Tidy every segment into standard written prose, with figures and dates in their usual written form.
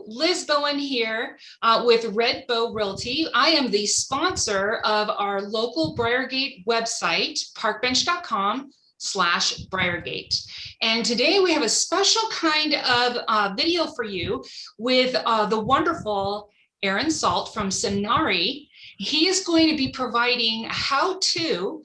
Liz Bowen here with Red Bow Realty. I am the sponsor of our local Briargate website, parkbench.com/Briargate. And today we have a special kind of video for you with the wonderful Aaron Salt from Senarii. He is going to be providing a how-to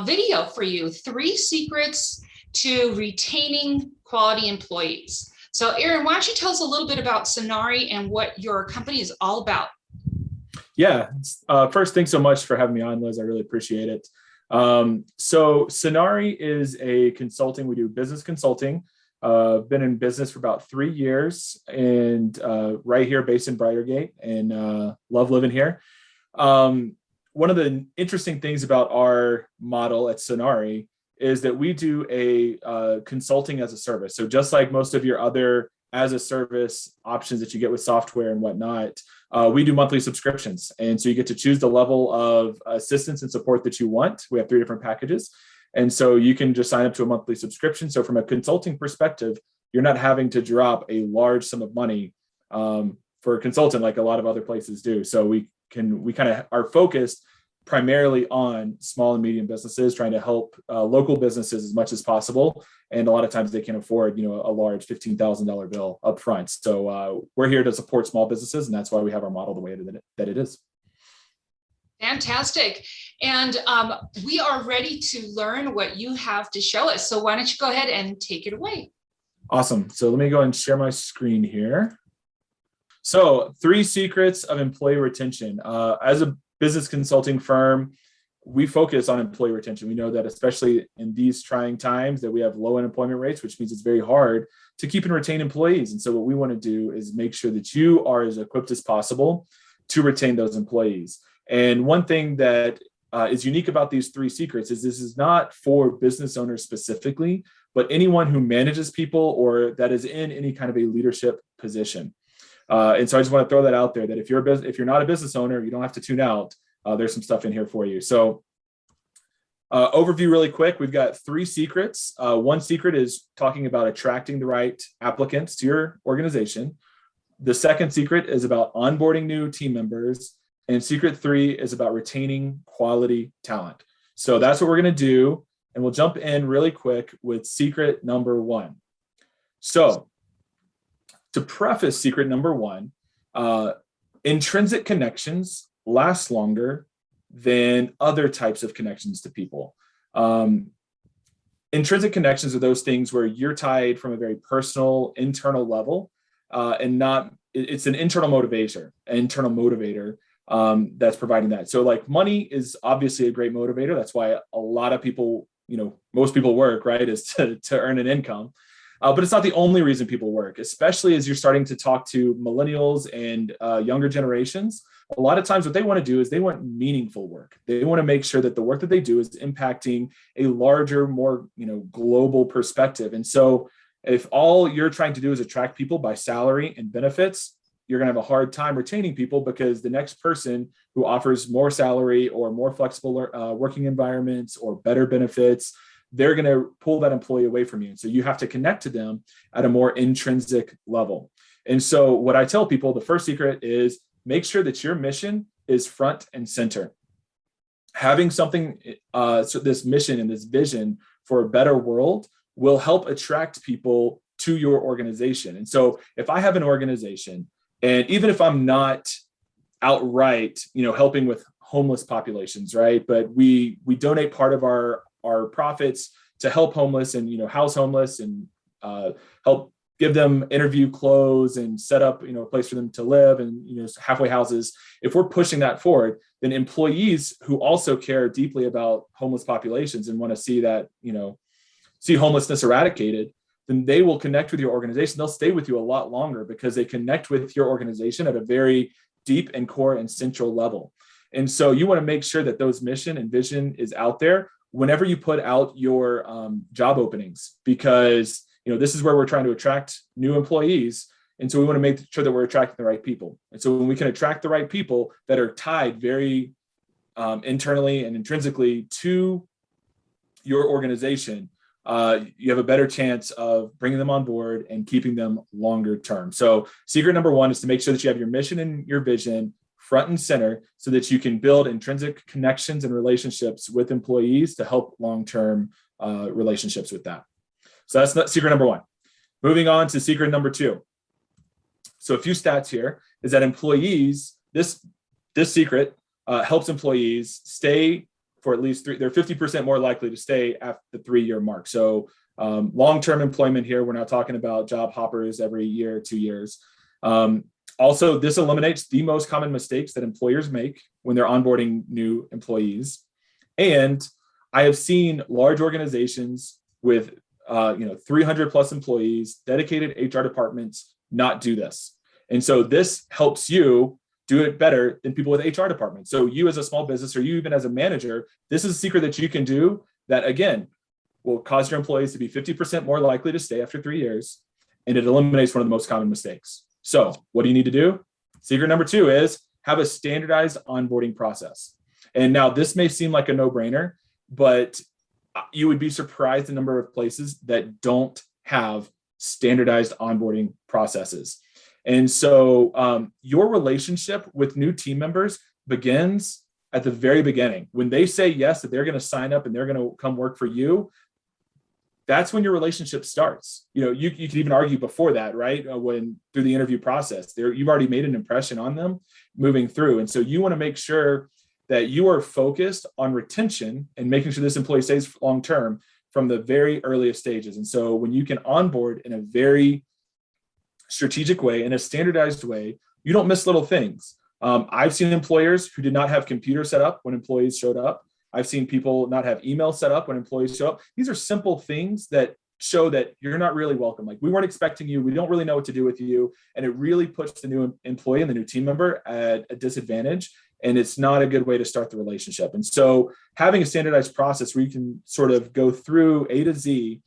video for you, 3 secrets to retaining quality employees. So Aaron, why don't you tell us a little bit about Senarii and what your company is all about? Yeah, first, thanks so much for having me on, Liz. I really appreciate it. So Senarii is a consulting. We do business consulting. Been in business for about 3 years and right here based in Briargate, and love living here. One of the interesting things about our model at Senarii is that we do a consulting as a service. So just like most of your other as a service options that you get with software and whatnot, we do monthly subscriptions. And so you get to choose the level of assistance and support that you want. We have 3 different packages. And so you can just sign up to a monthly subscription. So from a consulting perspective, you're not having to drop a large sum of money for a consultant like a lot of other places do. So we kind of are focused primarily on small and medium businesses, trying to help local businesses as much as possible. And a lot of times they can afford, a large $15,000 bill up front. So we're here to support small businesses, and that's why we have our model the way that it is. Fantastic. And we are ready to learn what you have to show us. So why don't you go ahead and take it away? Awesome. So let me go and share my screen here. So 3 secrets of employee retention. As a business consulting firm, we focus on employee retention. We know that especially in these trying times that we have low unemployment rates, which means it's very hard to keep and retain employees. And so what we want to do is make sure that you are as equipped as possible to retain those employees. And one thing that is unique about these 3 secrets is this is not for business owners specifically, but anyone who manages people or that is in any kind of a leadership position. And so I just want to throw that out there that if you're not a business owner, you don't have to tune out. There's some stuff in here for you. So overview really quick. We've got 3 secrets. One secret is talking about attracting the right applicants to your organization. The second secret is about onboarding new team members. And secret 3 is about retaining quality talent. So that's what we're going to do. And we'll jump in really quick with secret number 1. So to preface secret number 1, intrinsic connections last longer than other types of connections to people. Intrinsic connections are those things where you're tied from a very personal, internal level, and it's an internal motivator that's providing that. So like money is obviously a great motivator. That's why a lot of people, most people work, right, is to earn an income. But it's not the only reason people work, especially as you're starting to talk to millennials and younger generations. A lot of times what they want to do is they want meaningful work. They want to make sure that the work that they do is impacting a larger, more global perspective. And so if all you're trying to do is attract people by salary and benefits, you're going to have a hard time retaining people because the next person who offers more salary or more flexible working environments or better benefits, they're going to pull that employee away from you. So you have to connect to them at a more intrinsic level. And so what I tell people, the first secret is make sure that your mission is front and center. Having something, so this mission and this vision for a better world will help attract people to your organization. And so if I have an organization, and even if I'm not outright, helping with homeless populations, right? But we donate part of our profits to help homeless and, house homeless and help give them interview clothes and set up, a place for them to live and, halfway houses. If we're pushing that forward, then employees who also care deeply about homeless populations and want to see that, see homelessness eradicated, then they will connect with your organization. They'll stay with you a lot longer because they connect with your organization at a very deep and core and central level. And so you want to make sure that those mission and vision is out there whenever you put out your job openings, because this is where we're trying to attract new employees. And so we want to make sure that we're attracting the right people. And so when we can attract the right people that are tied very internally and intrinsically to your organization, you have a better chance of bringing them on board and keeping them longer term. So secret number one is to make sure that you have your mission and your vision front and center so that you can build intrinsic connections and relationships with employees to help long-term relationships with that. So that's not secret number one. Moving on to secret number two. So a few stats here is that employees, this secret helps employees stay for at least they're 50% more likely to stay at the 3-year mark. So long-term employment here, we're not talking about job hoppers every year, 2 years. Also, this eliminates the most common mistakes that employers make when they're onboarding new employees. And I have seen large organizations with 300 plus employees, dedicated HR departments not do this. And so this helps you do it better than people with HR departments. So you as a small business, or you even as a manager, this is a secret that you can do that, again, will cause your employees to be 50% more likely to stay after 3 years. And it eliminates one of the most common mistakes. So what do you need to do? Secret number two is have a standardized onboarding process. And now this may seem like a no-brainer, but you would be surprised the number of places that don't have standardized onboarding processes. And so your relationship with new team members begins at the very beginning. When they say yes, that they're going to sign up and they're going to come work for you, that's when your relationship starts. You could even argue before that, right? When through the interview process, you've already made an impression on them moving through. And so you want to make sure that you are focused on retention and making sure this employee stays long-term from the very earliest stages. And so when you can onboard in a very strategic way, in a standardized way, you don't miss little things. I've seen employers who did not have computers set up when employees showed up. I've seen people not have email set up when employees show up. These are simple things that show that you're not really welcome. Like, we weren't expecting you. We don't really know what to do with you. And it really puts the new employee and the new team member at a disadvantage. And it's not a good way to start the relationship. And so having a standardized process where you can sort of go through A to Z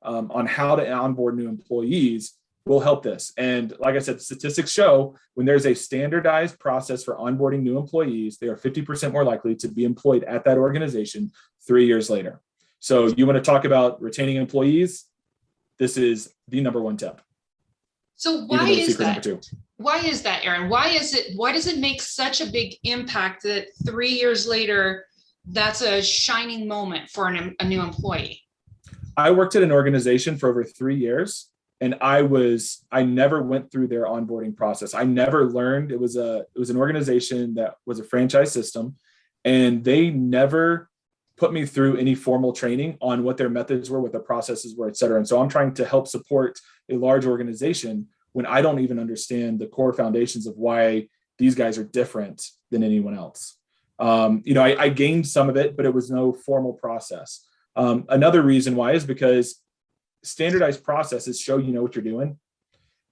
on how to onboard new employees will help this. And like I said, statistics show when there's a standardized process for onboarding new employees, they are 50% more likely to be employed at that organization 3 years later. So you want to talk about retaining employees? This is the number one tip. So why is that? Why is that, Aaron? Why does it make such a big impact that 3 years later, that's a shining moment for a new employee? I worked at an organization for over 3 years. And I never went through their onboarding process. I never learned. It was an organization that was a franchise system, and they never put me through any formal training on what their methods were, what their processes were, et cetera. And so I'm trying to help support a large organization when I don't even understand the core foundations of why these guys are different than anyone else. I gained some of it, but it was no formal process. Another reason why is because standardized processes show you know what you're doing.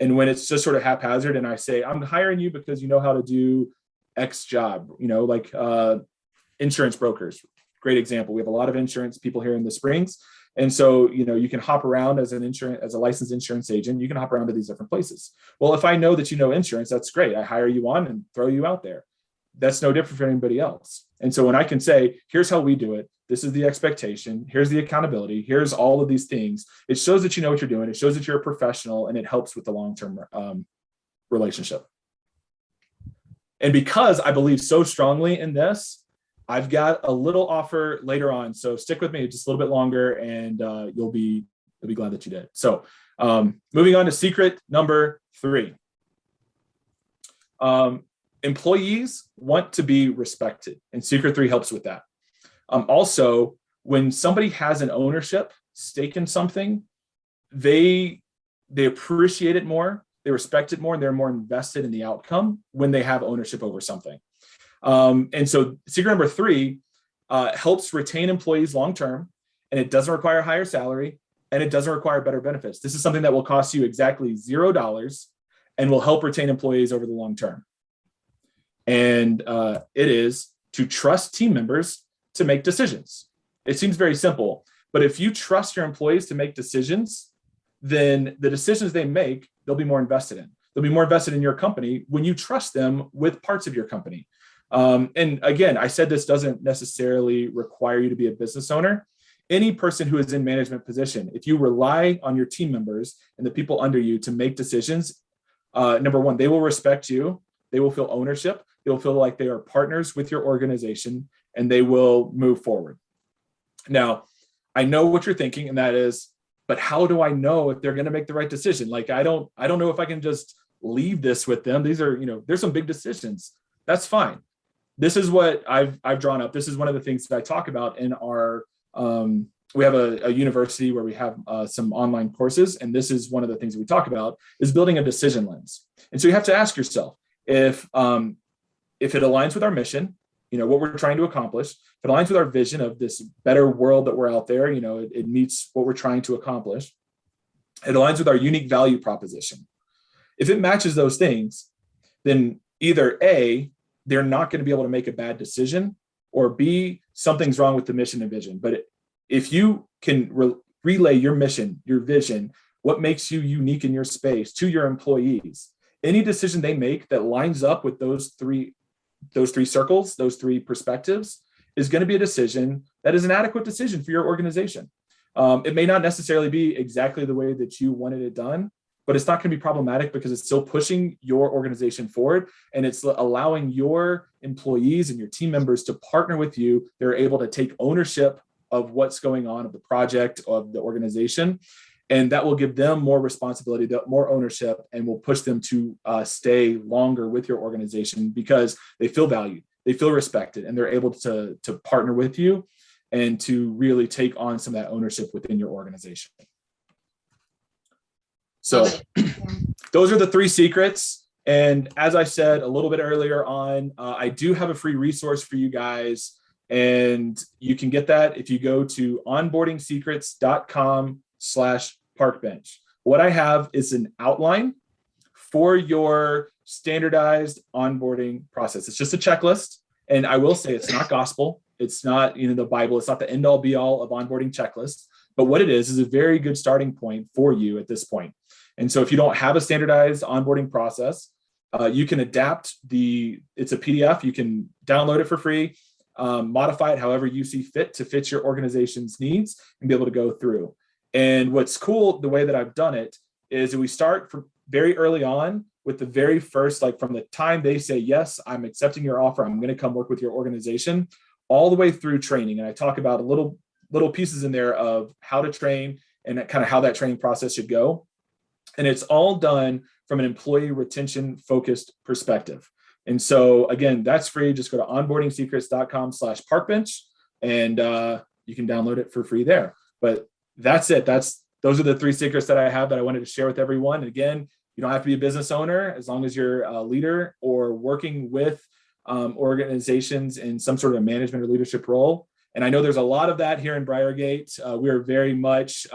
And when it's just sort of haphazard and I say, I'm hiring you because you know how to do X job, like insurance brokers, great example. We have a lot of insurance people here in the Springs. And so, you can hop around as a licensed insurance agent, you can hop around to these different places. Well, if I know that you know insurance, that's great. I hire you on and throw you out there. That's no different from anybody else. And so when I can say, here's how we do it, this is the expectation, here's the accountability, here's all of these things, it shows that you know what you're doing, it shows that you're a professional, and it helps with the long-term relationship. And because I believe so strongly in this, I've got a little offer later on. So stick with me just a little bit longer, and you'll be glad that you did. So moving on to secret number 3. Employees want to be respected, and secret 3 helps with that. Also, when somebody has an ownership stake in something, they appreciate it more, they respect it more, and they're more invested in the outcome when they have ownership over something. And so secret number 3 helps retain employees long-term, and it doesn't require a higher salary, and it doesn't require better benefits. This is something that will cost you exactly $0 and will help retain employees over the long term. And it is to trust team members to make decisions. It seems very simple, but if you trust your employees to make decisions, then the decisions they make, they'll be more invested in. They'll be more invested in your company when you trust them with parts of your company. And again, I said this doesn't necessarily require you to be a business owner. any person who is in management position, if you rely on your team members and the people under you to make decisions, number one, they will respect you. They will feel ownership. They will feel like they are partners with your organization, and they will move forward. Now, I know what you're thinking, and that is, but how do I know if they're going to make the right decision? Like, I don't know if I can just leave this with them. These are, there's some big decisions. That's fine. This is what I've drawn up. This is one of the things that I talk about in our, we have a university where we have some online courses. And this is one of the things that we talk about is building a decision lens. And so you have to ask yourself if it aligns with our mission, what we're trying to accomplish, if it aligns with our vision of this better world that we're out there, it meets what we're trying to accomplish. It aligns with our unique value proposition. If it matches those things, then either A, they're not going to be able to make a bad decision, or B, something's wrong with the mission and vision. But if you can relay your mission, your vision, what makes you unique in your space to your employees, any decision they make that lines up with those three circles, those three perspectives, is going to be a decision that is an adequate decision for your organization. It may not necessarily be exactly the way that you wanted it done, but it's not going to be problematic because it's still pushing your organization forward, and it's allowing your employees and your team members to partner with you. They're able to take ownership of what's going on, of the project, of the organization, and that will give them more responsibility, more ownership, and will push them to stay longer with your organization because they feel valued, they feel respected, and they're able to partner with you and to really take on some of that ownership within your organization. So those are the 3 secrets. And as I said a little bit earlier on, I do have a free resource for you guys. And you can get that if you go to onboardingsecrets.com/parkbench. What I have is an outline for your standardized onboarding process. It's just a checklist. And I will say it's not gospel. It's not, the Bible. It's not the end all be all of onboarding checklist. But what it is a very good starting point for you at this point. And so if you don't have a standardized onboarding process, you can adapt it's a PDF. You can download it for free, modify it however you see fit to fit your organization's needs and be able to go through. And what's cool, the way that I've done it, is that we start from very early on with the very first, like from the time they say, yes, I'm accepting your offer, I'm going to come work with your organization, all the way through training. And I talk about a little pieces in there of how to train and kind of how that training process should go. And it's all done from an employee retention focused perspective. And so again, that's free. Just go to onboardingsecrets.com/parkbench and you can download it for free there. But that's it. Those are the 3 secrets that I have that I wanted to share with everyone. And again, you don't have to be a business owner as long as you're a leader or working with organizations in some sort of management or leadership role. And I know there's a lot of that here in Briargate. We are very much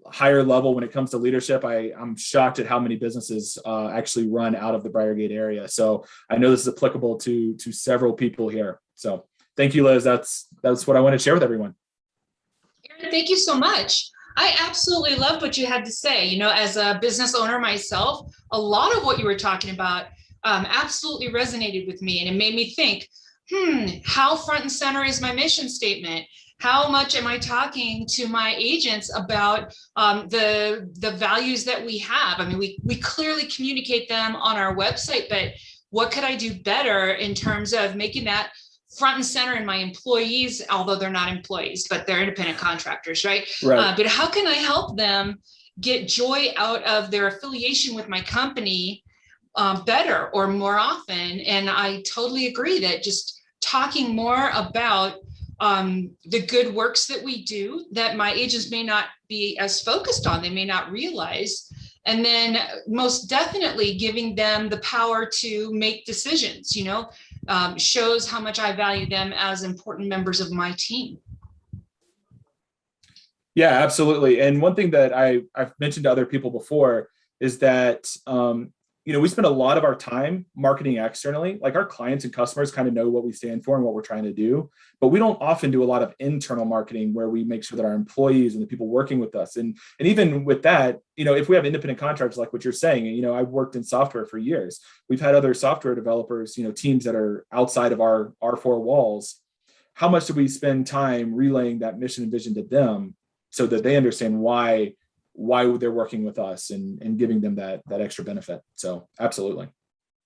higher level when it comes to leadership. I'm shocked at how many businesses actually run out of the Briargate area. So I know this is applicable to several people here. So thank you, Liz. That's what I want to share with everyone. Aaron, thank you so much. I absolutely loved what you had to say. As a business owner myself, a lot of what you were talking about absolutely resonated with me. And it made me think, how front and center is my mission statement? How much am I talking to my agents about the values that we have? I mean, we clearly communicate them on our website, but what could I do better in terms of making that front and center in my employees, although they're not employees, but they're independent contractors, right? But how can I help them get joy out of their affiliation with my company better or more often? And I totally agree that just talking more about the good works that we do that my agents may not be as focused on, they may not realize. And then most definitely giving them the power to make decisions, shows how much I value them as important members of my team. Yeah, absolutely. And one thing that I've mentioned to other people before is that, we spend a lot of our time marketing externally. Like our clients and customers kind of know what we stand for and what we're trying to do, but we don't often do a lot of internal marketing where we make sure that our employees and the people working with us, and even with that, if we have independent contractors, like what you're saying, I've worked in software for years. We've had other software developers, teams that are outside of our 4 walls. how much do we spend time relaying that mission and vision to them so that they understand why they're working with us and giving them that extra benefit. So absolutely.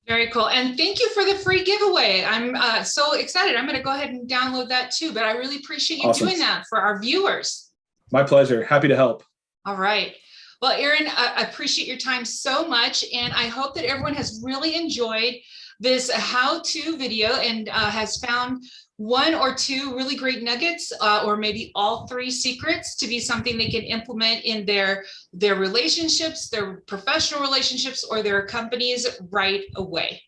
Very cool. And thank you for the free giveaway. I'm so excited. I'm going to go ahead and download that too, but I really appreciate you doing that for our viewers. My pleasure. Happy to help. All right. Well, Aaron, I appreciate your time so much. And I hope that everyone has really enjoyed this how-to video and has found one or two really great nuggets, or maybe all three secrets to be something they can implement in their relationships, their professional relationships, or their companies right away.